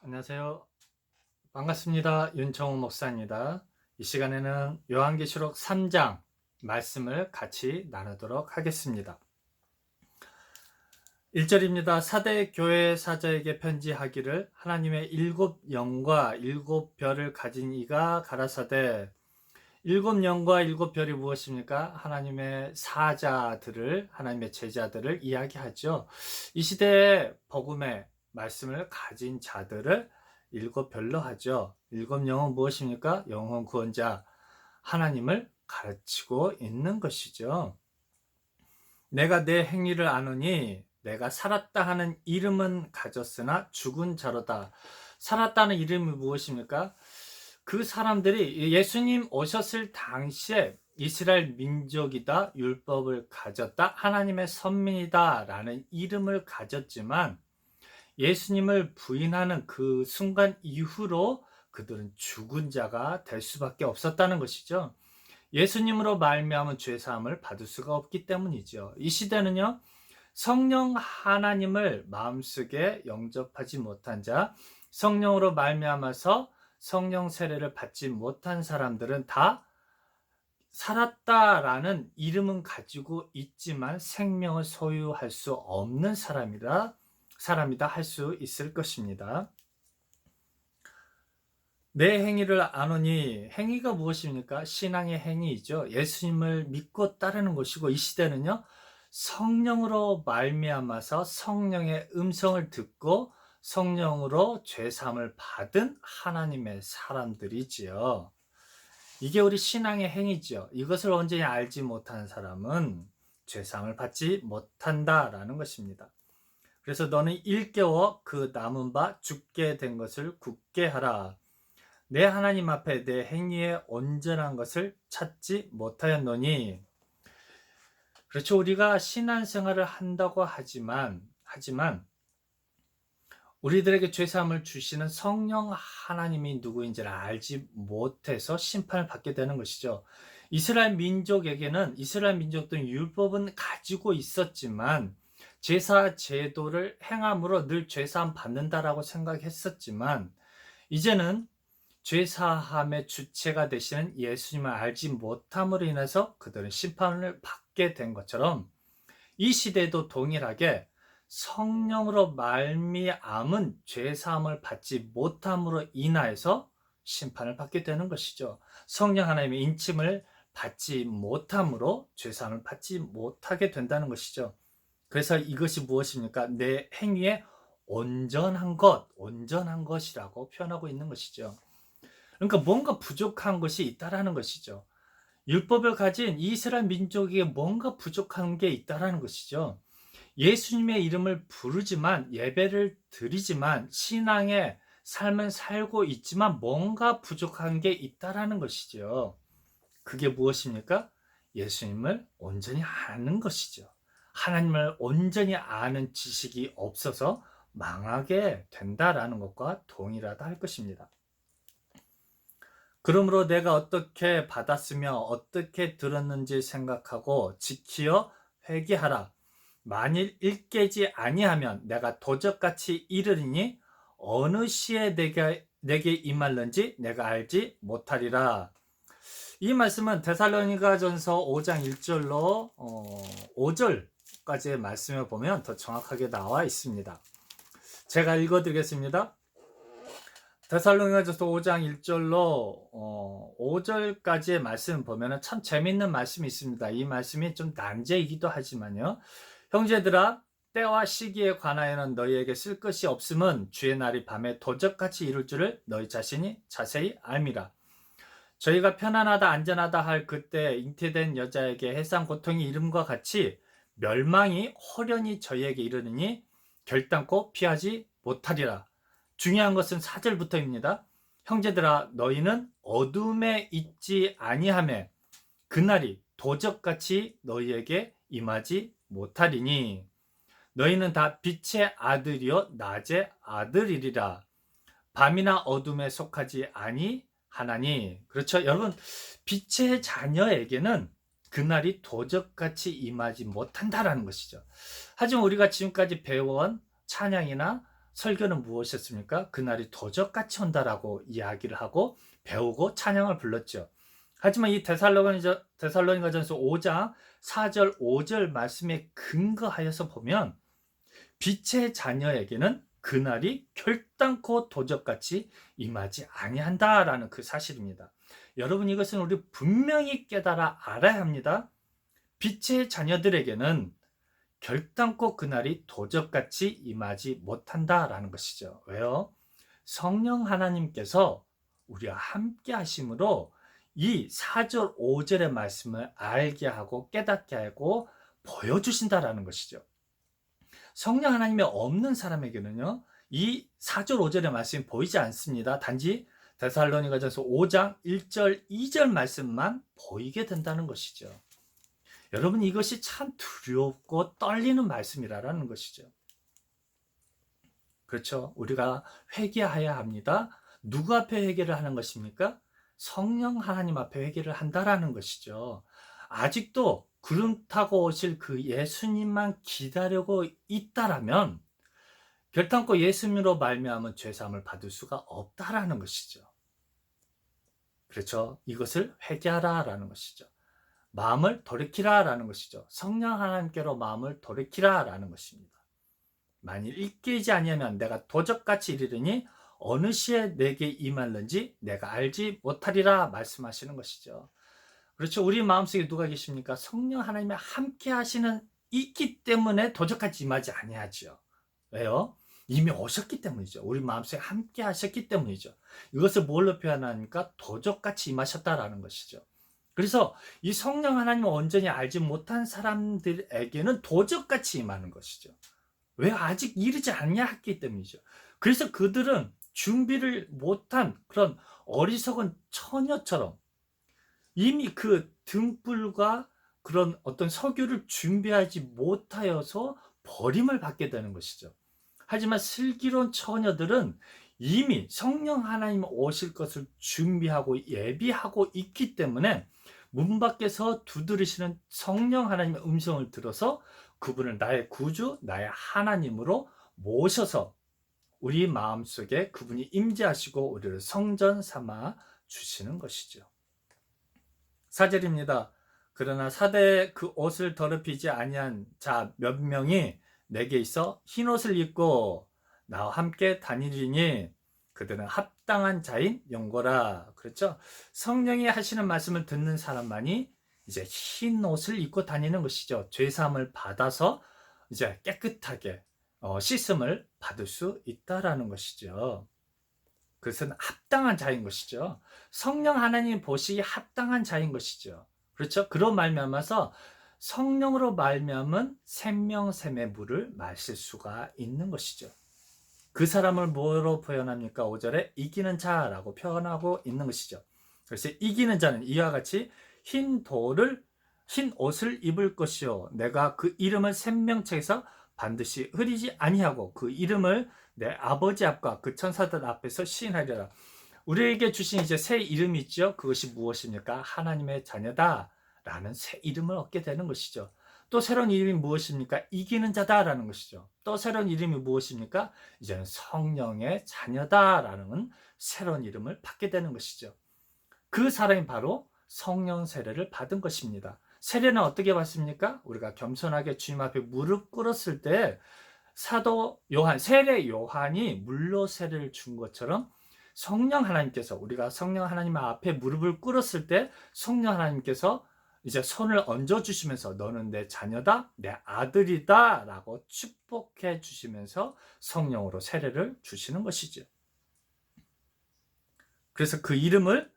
안녕하세요. 반갑습니다. 윤정우 목사입니다. 이 시간에는 요한계시록 3장 말씀을 같이 나누도록 하겠습니다. 1절입니다. 사대 교회 사자에게 편지하기를 하나님의 일곱 영과 일곱 별을 가진 이가 가라사대. 일곱 영과 일곱 별이 무엇입니까? 하나님의 사자들을, 하나님의 제자들을 이야기하죠. 이 시대에 복음의 말씀을 가진 자들을 일곱 별로 하죠. 일곱 영은 무엇입니까? 영혼 구원자 하나님을 가르치고 있는 것이죠. 내가 내 행위를 아노니 내가 살았다 하는 이름은 가졌으나 죽은 자로다. 살았다는 이름이 무엇입니까? 그 사람들이 예수님 오셨을 당시에 이스라엘 민족이다, 율법을 가졌다, 하나님의 선민이다 라는 이름을 가졌지만 예수님을 부인하는 그 순간 이후로 그들은 죽은 자가 될 수밖에 없었다는 것이죠. 예수님으로 말미암은 죄 사함을 받을 수가 없기 때문이죠. 이 시대는요, 성령 하나님을 마음속에 영접하지 못한 자, 성령으로 말미암아서 성령 세례를 받지 못한 사람들은 다 살았다라는 이름은 가지고 있지만 생명을 소유할 수 없는 사람이다 할 수 있을 것입니다. 내 행위를 아노니, 행위가 무엇입니까? 신앙의 행위이죠. 예수님을 믿고 따르는 것이고, 이 시대는요, 성령으로 말미암아서 성령의 음성을 듣고 성령으로 죄사함을 받은 하나님의 사람들이지요. 이게 우리 신앙의 행위죠. 이것을 온전히 알지 못한 사람은 죄사함을 받지 못한다라는 것입니다. 그래서 너는 일깨워 그 남은 바 죽게 된 것을 굳게 하라. 내 하나님 앞에 내 행위에 온전한 것을 찾지 못하였노니. 그렇죠. 우리가 신앙생활을 한다고 하지만 우리들에게 죄사함을 주시는 성령 하나님이 누구인지를 알지 못해서 심판을 받게 되는 것이죠. 이스라엘 민족에게는, 이스라엘 민족들은 율법은 가지고 있었지만 제사 제도를 행함으로 늘 죄사함 받는다라고 생각했었지만, 이제는 죄사함의 주체가 되시는 예수님을 알지 못함으로 인해서 그들은 심판을 받게 된 것처럼, 이 시대도 동일하게 성령으로 말미암은 죄사함을 받지 못함으로 인하여서 심판을 받게 되는 것이죠. 성령 하나님의 인침을 받지 못함으로 죄사함을 받지 못하게 된다는 것이죠. 그래서 이것이 무엇입니까? 내 행위에 온전한 것이라고 표현하고 있는 것이죠. 그러니까 뭔가 부족한 것이 있다라는 것이죠. 율법을 가진 이스라엘 민족에게 뭔가 부족한 게 있다라는 것이죠. 예수님의 이름을 부르지만, 예배를 드리지만, 신앙의 삶을 살고 있지만 뭔가 부족한 게 있다라는 것이죠. 그게 무엇입니까? 예수님을 온전히 아는 것이죠. 하나님을 온전히 아는 지식이 없어서 망하게 된다라는 것과 동일하다 할 것입니다. 그러므로 내가 어떻게 받았으며 어떻게 들었는지 생각하고 지키어 회개하라. 만일 일깨지 아니하면 내가 도적같이 이르리니 어느 시에 내게 임할는지 내가 알지 못하리라. 이 말씀은 데살로니가전서 5장 1절로 5절까지의 말씀을 보면 더 정확하게 나와 있습니다. 제가 읽어드리겠습니다. 데살로니가전서 5장 1절로 5절까지의 말씀을 보면 참 재밌는 말씀이 있습니다. 이 말씀이 좀 난제이기도 하지만요. 형제들아, 때와 시기에 관하여는 너희에게 쓸 것이 없음은 주의 날이 밤에 도적같이 이룰 줄을 너희 자신이 자세히 알미라. 저희가 편안하다 안전하다 할 그때 잉태된 여자에게 해상 고통이 이름과 같이 멸망이 호련히 저희에게 이르느니 결단코 피하지 못하리라. 중요한 것은 4절부터입니다. 형제들아, 너희는 어둠에 있지 아니하매 그날이 도적같이 너희에게 임하지 못하리니 너희는 다 빛의 아들이요 낮의 아들이리라. 밤이나 어둠에 속하지 아니하나니. 그렇죠, 여러분. 빛의 자녀에게는 그날이 도적같이 임하지 못한다라는 것이죠. 하지만 우리가 지금까지 배워온 찬양이나 설교는 무엇이었습니까? 그날이 도적같이 온다라고 이야기를 하고 배우고 찬양을 불렀죠. 하지만 이 데살로니가전서 5장 4절 5절 말씀에 근거하여서 보면 빛의 자녀에게는 그날이 결단코 도적같이 임하지 아니한다라는 그 사실입니다. 여러분, 이것은 우리 분명히 깨달아 알아야 합니다. 빛의 자녀들에게는 결단코 그날이 도적같이 임하지 못한다라는 것이죠. 왜요? 성령 하나님께서 우리와 함께 하심으로 이 4절 5절의 말씀을 알게 하고 깨닫게 하고 보여주신다라는 것이죠. 성령 하나님이 없는 사람에게는요, 이 4절 5절의 말씀이 보이지 않습니다. 단지 데살로니가전서 5장 1절 2절 말씀만 보이게 된다는 것이죠. 여러분, 이것이 참 두렵고 떨리는 말씀이라는 것이죠. 그렇죠. 우리가 회개해야 합니다. 누구 앞에 회개를 하는 것입니까? 성령 하나님 앞에 회개를 한다라는 것이죠. 아직도 구름 타고 오실 그 예수님만 기다리고 있다라면 결단코 예수님으로 말미암은 죄사함을 받을 수가 없다라는 것이죠. 그렇죠. 이것을 회개하라라는 것이죠. 마음을 돌이키라라는 것이죠. 성령 하나님께로 마음을 돌이키라라는 것입니다. 만일 이끌지 아니하면 내가 도적같이 이르리니 어느 시에 내게 임할는지 내가 알지 못하리라 말씀하시는 것이죠. 그렇죠. 우리 마음속에 누가 계십니까? 성령 하나님이 함께 하시는 있기 때문에 도적같이 임하지 아니하죠. 왜요? 이미 오셨기 때문이죠. 우리 마음속에 함께 하셨기 때문이죠. 이것을 뭘로 표현하니까 도적같이 임하셨다라는 것이죠. 그래서 이 성령 하나님을 온전히 알지 못한 사람들에게는 도적같이 임하는 것이죠. 왜? 아직 이르지 않았기 때문이죠. 그래서 그들은 준비를 못한 그런 어리석은 처녀처럼 이미 그 등불과 그런 어떤 석유를 준비하지 못하여서 버림을 받게 되는 것이죠. 하지만 슬기로운 처녀들은 이미 성령 하나님 오실 것을 준비하고 예비하고 있기 때문에 문 밖에서 두드리시는 성령 하나님의 음성을 들어서 그분을 나의 구주, 나의 하나님으로 모셔서 우리 마음속에 그분이 임재하시고 우리를 성전 삼아 주시는 것이죠. 4절입니다. 그러나 사대에 그 옷을 더럽히지 아니한 자 몇 명이 내게 있어 흰 옷을 입고 나와 함께 다니리니 그들은 합당한 자인 영고라. 그렇죠? 성령이 하시는 말씀을 듣는 사람만이 이제 흰 옷을 입고 다니는 것이죠. 죄사함을 받아서 이제 깨끗하게 씻음을 받을 수 있다라는 것이죠. 그것은 합당한 자인 것이죠. 성령 하나님 보시기에 합당한 자인 것이죠. 그렇죠? 그런 말미암아서 성령으로 말미암은 생명샘의 물을 마실 수가 있는 것이죠. 그 사람을 뭐로 표현합니까? 5절에 이기는 자라고 표현하고 있는 것이죠. 그래서 이기는 자는 이와 같이 흰 옷을 입을 것이요 내가 그 이름을 생명책에서 반드시 흐리지 아니하고 그 이름을 내 아버지 앞과 그 천사들 앞에서 시인하리라. 우리에게 주신 이제 새 이름이 있죠. 그것이 무엇입니까? 하나님의 자녀다라는 새 이름을 얻게 되는 것이죠. 또 새로운 이름이 무엇입니까? 이기는 자다라는 것이죠. 또 새로운 이름이 무엇입니까? 이제는 성령의 자녀다라는 새로운 이름을 받게 되는 것이죠. 그 사람이 바로 성령 세례를 받은 것입니다. 세례는 어떻게 받습니까? 우리가 겸손하게 주님 앞에 무릎 꿇었을 때 사도 요한, 세례 요한이 물로 세례를 준 것처럼 성령 하나님께서 우리가 성령 하나님 앞에 무릎을 꿇었을 때 성령 하나님께서 이제 손을 얹어 주시면서 너는 내 자녀다, 내 아들이다 라고 축복해 주시면서 성령으로 세례를 주시는 것이죠. 그래서 그 이름을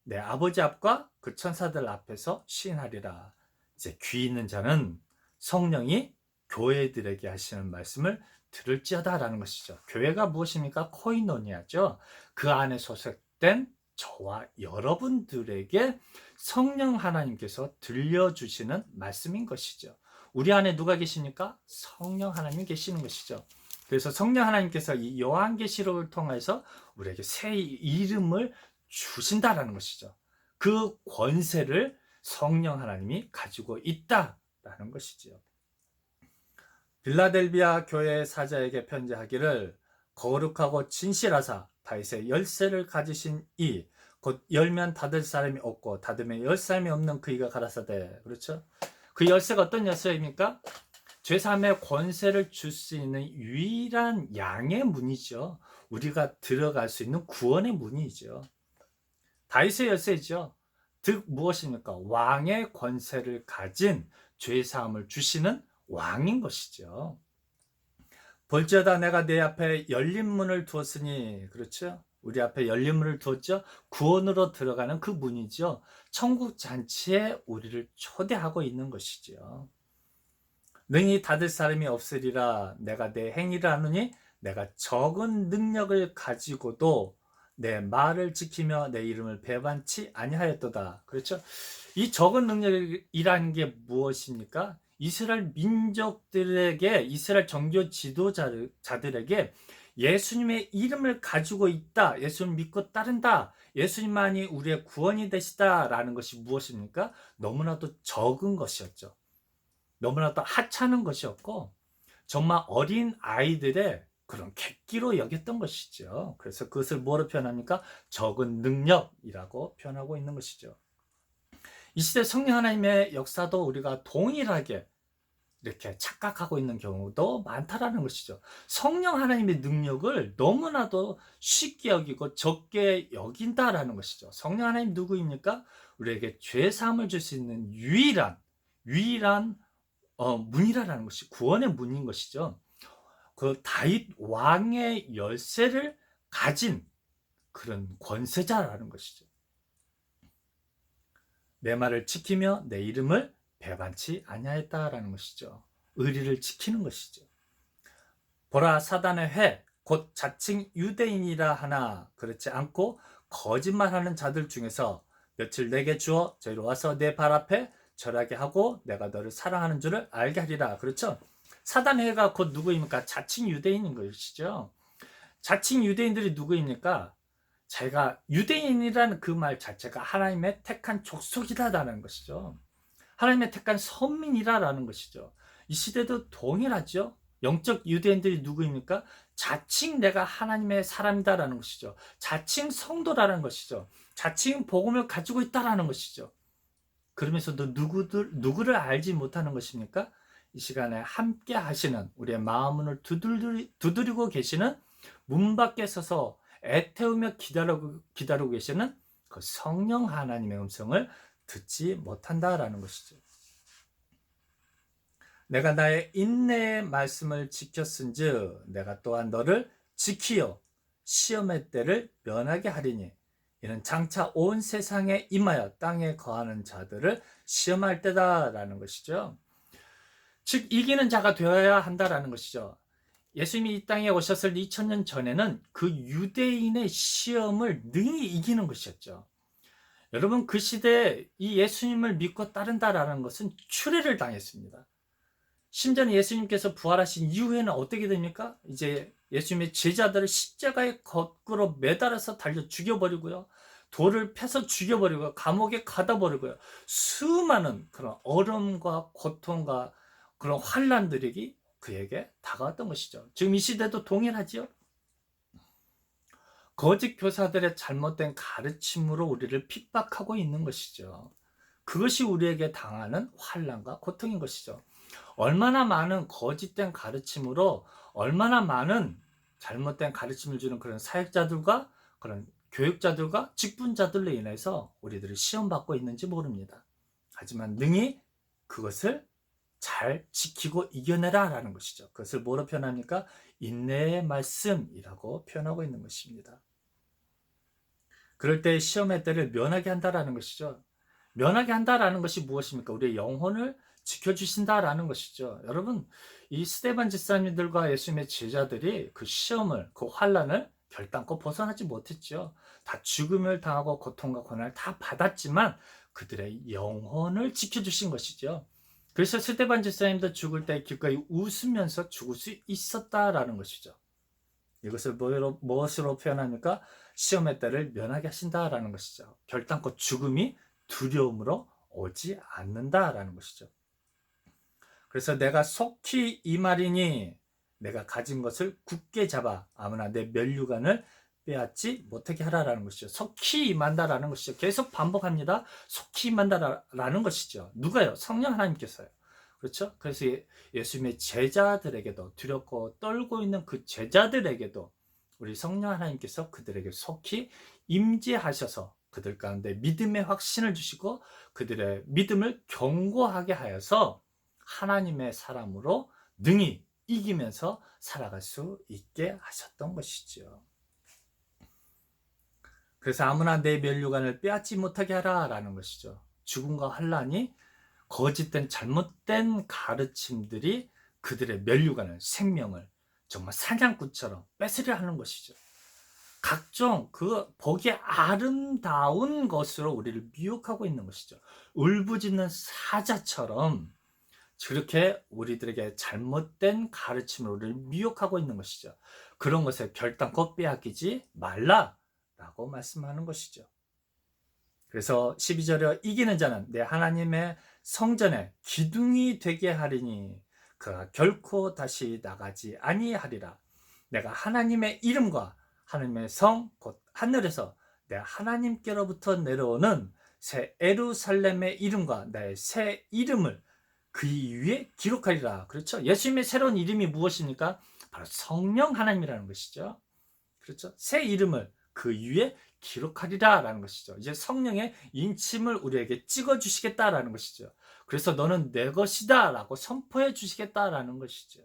내 아버지 앞과 그 천사들 앞에서 시인하리라. 이제 귀 있는 자는 성령이 교회들에게 하시는 말씀을 들을지어다라는 것이죠. 교회가 무엇입니까? 코이노니아죠. 그 안에 소속된 저와 여러분들에게 성령 하나님께서 들려주시는 말씀인 것이죠. 우리 안에 누가 계십니까? 성령 하나님이 계시는 것이죠. 그래서 성령 하나님께서 이 요한계시록을 통해서 우리에게 새 이름을 주신다라는 것이죠. 그 권세를 성령 하나님이 가지고 있다라는 것이지요. 빌라델비아 교회 사자에게 편지하기를 거룩하고 진실하사 다윗의 열쇠를 가지신 이 곧 열면 닫을 사람이 없고 닫으면 열 사람이 없는 그이가 가라사대. 그렇죠? 그 열쇠가 어떤 열쇠입니까? 죄사함의 권세를 줄 수 있는 유일한 양의 문이죠. 우리가 들어갈 수 있는 구원의 문이죠. 다윗의 열쇠죠. 즉 무엇입니까? 왕의 권세를 가진 죄사함을 주시는 왕인 것이죠. 볼지어다 내가 내 앞에 열린 문을 두었으니, 그렇죠? 우리 앞에 열린 문을 두었죠. 구원으로 들어가는 그 문이죠. 천국 잔치에 우리를 초대하고 있는 것이죠. 능히 닫을 사람이 없으리라. 내가 내 행위를 하느니 내가 적은 능력을 가지고도 내 말을 지키며 내 이름을 배반치 아니하였도다. 그렇죠? 이 적은 능력이라는 게 무엇입니까? 이스라엘 민족들에게, 이스라엘 정교 지도자들에게 예수님의 이름을 가지고 있다, 예수님 믿고 따른다, 예수님만이 우리의 구원이 되시다라는 것이 무엇입니까? 너무나도 적은 것이었죠. 너무나도 하찮은 것이었고 정말 어린 아이들의 그런 객기로 여겼던 것이죠. 그래서 그것을 뭐로 표현합니까? 적은 능력이라고 표현하고 있는 것이죠. 이 시대 성령 하나님의 역사도 우리가 동일하게 이렇게 착각하고 있는 경우도 많다라는 것이죠. 성령 하나님의 능력을 너무나도 쉽게 여기고 적게 여긴다라는 것이죠. 성령 하나님 누구입니까? 우리에게 죄 사함을 줄 수 있는 유일한 문이라는 것이 구원의 문인 것이죠. 그 다윗 왕의 열쇠를 가진 그런 권세자라는 것이죠. 내 말을 지키며 내 이름을 배반치 아니하였다라는 것이죠. 의리를 지키는 것이죠. 보라 사단의 회 곧 자칭 유대인이라 하나 그렇지 않고 거짓말하는 자들 중에서 며칠 내게 주어 저리로 와서 내 발 앞에 절하게 하고 내가 너를 사랑하는 줄을 알게 하리라. 그렇죠? 사단의 회가 곧 누구입니까? 자칭 유대인인 것이죠. 자칭 유대인들이 누구입니까? 자기가 유대인이라는 그 말 자체가 하나님의 택한 족속이라는 것이죠. 하나님의 택한 선민이라는 것이죠. 이 시대도 동일하죠. 영적 유대인들이 누구입니까? 자칭 내가 하나님의 사람이다라는 것이죠. 자칭 성도라는 것이죠. 자칭 복음을 가지고 있다라는 것이죠. 그러면서도 누구를 알지 못하는 것입니까? 이 시간에 함께 하시는 우리의 마음을 두드리고 계시는 문 밖에 서서 애태우며 기다리고 계시는 그 성령 하나님의 음성을 듣지 못한다라는 것이죠. 내가 나의 인내의 말씀을 지켰은즉 내가 또한 너를 지키어 시험의 때를 면하게 하리니 이는 장차 온 세상에 임하여 땅에 거하는 자들을 시험할 때다라는 것이죠. 즉 이기는 자가 되어야 한다라는 것이죠. 예수님이 이 땅에 오셨을 2000년 전에는 그 유대인의 시험을 능히 이기는 것이었죠. 여러분 그 시대에 이 예수님을 믿고 따른다라는 것은 추례를 당했습니다. 심지어는 예수님께서 부활하신 이후에는 어떻게 됩니까? 이제 예수님의 제자들을 십자가에 거꾸로 매달아서 달려 죽여버리고요. 돌을 패서 죽여버리고 감옥에 가둬버리고요. 수많은 그런 어려움과 고통과 그런 환난들이 그에게 다가왔던 것이죠. 지금 이 시대도 동일하지요. 거짓 교사들의 잘못된 가르침으로 우리를 핍박하고 있는 것이죠. 그것이 우리에게 당하는 환난과 고통인 것이죠. 얼마나 많은 거짓된 가르침으로 얼마나 많은 잘못된 가르침을 주는 그런 사역자들과 그런 교육자들과 직분자들로 인해서 우리들이 시험받고 있는지 모릅니다. 하지만 능히 그것을 잘 지키고 이겨내라 라는 것이죠. 그것을 뭐로 표현합니까? 인내의 말씀이라고 표현하고 있는 것입니다. 그럴 때 시험의 때를 면하게 한다라는 것이죠. 면하게 한다라는 것이 무엇입니까? 우리의 영혼을 지켜주신다라는 것이죠. 여러분, 이 스데반 집사님들과 예수님의 제자들이 그 시험을, 그 환난을 결단코 벗어나지 못했죠. 다 죽음을 당하고 고통과 고난을 다 받았지만 그들의 영혼을 지켜주신 것이죠. 그래서 스데반 집사님도 죽을 때 기꺼이 웃으면서 죽을 수 있었다라는 것이죠. 이것을 무엇으로 표현합니까? 시험의 때를 면하게 하신다라는 것이죠. 결단코 죽음이 두려움으로 오지 않는다라는 것이죠. 그래서 내가 속히 이 말이니 내가 가진 것을 굳게 잡아 아무나 내 면류관을 빼앗지 못하게 하라라는 것이죠. 속히 임한다라는 것이죠. 계속 반복합니다. 속히 임한다라는 것이죠. 누가요? 성령 하나님께서요. 그렇죠? 그래서 예수님의 제자들에게도, 두렵고 떨고 있는 그 제자들에게도 우리 성령 하나님께서 그들에게 속히 임재하셔서 그들 가운데 믿음의 확신을 주시고 그들의 믿음을 견고하게 하여서 하나님의 사람으로 능히 이기면서 살아갈 수 있게 하셨던 것이죠. 그래서 아무나 내 면류관을 빼앗지 못하게 하라라는 것이죠. 죽음과 환란이 거짓된 잘못된 가르침들이 그들의 면류관을, 생명을 정말 사냥꾼처럼 뺏으려 하는 것이죠. 각종 그 보기에 아름다운 것으로 우리를 미혹하고 있는 것이죠. 울부짖는 사자처럼 그렇게 우리들에게 잘못된 가르침으로 우리를 미혹하고 있는 것이죠. 그런 것에 결단코 빼앗기지 말라라고 말씀하는 것이죠. 그래서 12절에 이기는 자는 내 하나님의 성전에 기둥이 되게 하리니 그가 결코 다시 나가지 아니하리라. 내가 하나님의 이름과 하나님의 성 곧 하늘에서 내 하나님께로부터 내려오는 새 에루살렘의 이름과 나의 새 이름을 그 위에 기록하리라. 그렇죠? 예수님의 새로운 이름이 무엇입니까? 바로 성령 하나님이라는 것이죠. 그렇죠? 새 이름을 그 위에 기록하리라 라는 것이죠. 이제 성령의 인침을 우리에게 찍어 주시겠다라는 것이죠. 그래서 너는 내 것이다 라고 선포해 주시겠다라는 것이죠.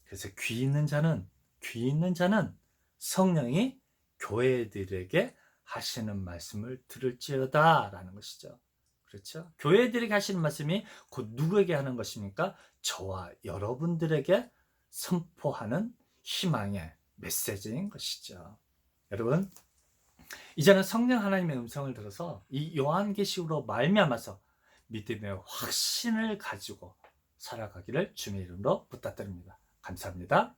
그래서 귀 있는 자는 성령이 교회들에게 하시는 말씀을 들을지어다 라는 것이죠. 그렇죠? 교회들에게 하시는 말씀이 곧 누구에게 하는 것입니까? 저와 여러분들에게 선포하는 희망의 메시지인 것이죠. 여러분, 이제는 성령 하나님의 음성을 들어서 이 요한계시록으로 말미암아서 믿음의 확신을 가지고 살아가기를 주님의 이름으로 부탁드립니다. 감사합니다.